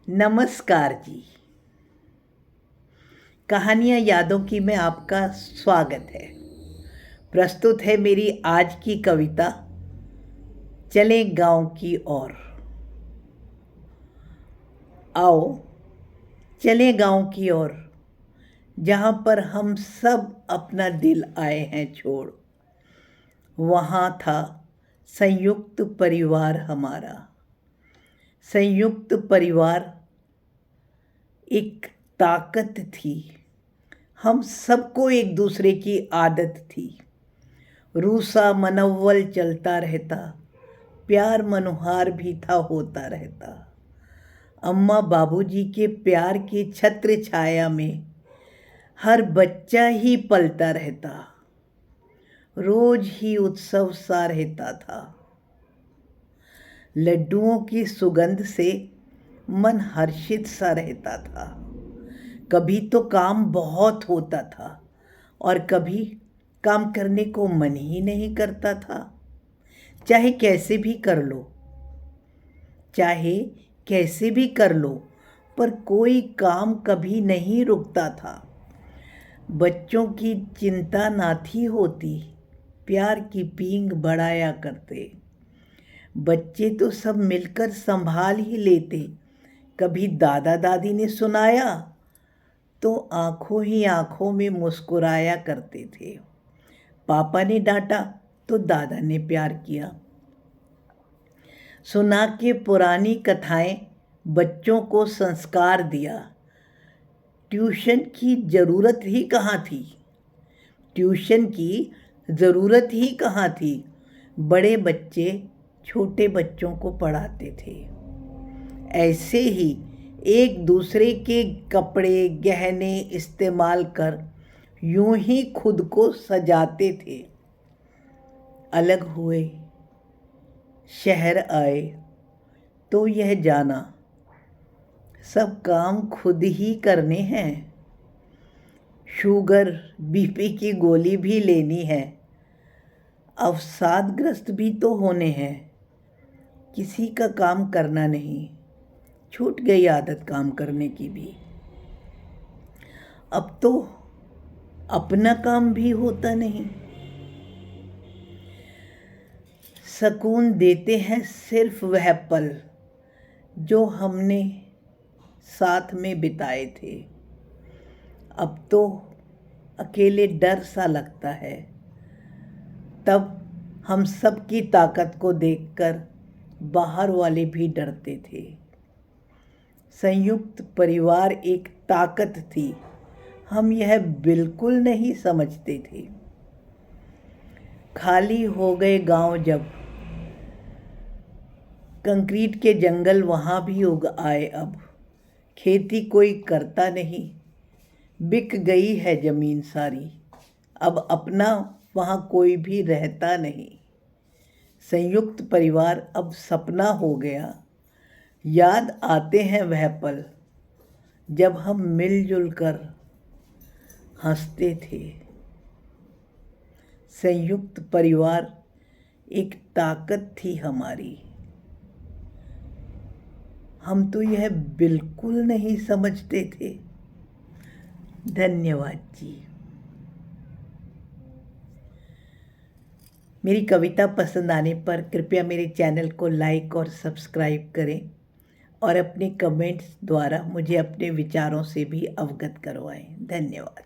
नमस्कार जी। कहानियाँ यादों की में आपका स्वागत है। प्रस्तुत है मेरी आज की कविता चलें गांव की ओर। आओ चलें गांव की ओर, जहाँ पर हम सब अपना दिल आए हैं छोड़। वहाँ था संयुक्त परिवार हमारा। संयुक्त परिवार एक ताकत थी। हम सबको एक दूसरे की आदत थी। रूसा मनव्वल चलता रहता, प्यार मनुहार भी था होता रहता। अम्मा बाबूजी के प्यार की छत्र छाया में हर बच्चा ही पलता रहता। रोज ही उत्सव सा रहता था। लड्डुओं की सुगंध से मन हर्षित सा रहता था। कभी तो काम बहुत होता था और कभी काम करने को मन ही नहीं करता था। चाहे कैसे भी कर लो, चाहे कैसे भी कर लो, पर कोई काम कभी नहीं रुकता था। बच्चों की चिंता ना थी होती, प्यार की पींग बढ़ाया करते। बच्चे तो सब मिलकर संभाल ही लेते। कभी दादा दादी ने सुनाया तो आंखों ही आंखों में मुस्कुराया करते थे। पापा ने डांटा तो दादा ने प्यार किया। सुना के पुरानी कथाएं बच्चों को संस्कार दिया। ट्यूशन की ज़रूरत ही कहाँ थी। ट्यूशन की ज़रूरत ही कहाँ थी। बड़े बच्चे छोटे बच्चों को पढ़ाते थे। ऐसे ही एक दूसरे के कपड़े गहने इस्तेमाल कर यूं ही खुद को सजाते थे। अलग हुए, शहर आए तो यह जाना सब काम खुद ही करने हैं। शुगर बीपी की गोली भी लेनी है। अवसादग्रस्त भी तो होने हैं। किसी का काम करना नहीं, छूट गई आदत काम करने की भी। अब तो अपना काम भी होता नहीं। सुकून देते हैं सिर्फ वह पल जो हमने साथ में बिताए थे। अब तो अकेले डर सा लगता है। तब हम सब की ताकत को देखकर बाहर वाले भी डरते थे। संयुक्त परिवार एक ताकत थी, हम यह बिल्कुल नहीं समझते थे। खाली हो गए गांव जब, कंक्रीट के जंगल वहाँ भी उग आए अब। खेती कोई करता नहीं, बिक गई है ज़मीन सारी। अब अपना वहाँ कोई भी रहता नहीं। संयुक्त परिवार अब सपना हो गया। याद आते हैं वह पल जब हम मिलजुल कर हंसते थे। संयुक्त परिवार एक ताकत थी हमारी। हम तो यह बिल्कुल नहीं समझते थे। धन्यवाद जी। मेरी कविता पसंद आने पर कृपया मेरे चैनल को लाइक और सब्सक्राइब करें और अपने कमेंट्स द्वारा मुझे अपने विचारों से भी अवगत करवाएं। धन्यवाद।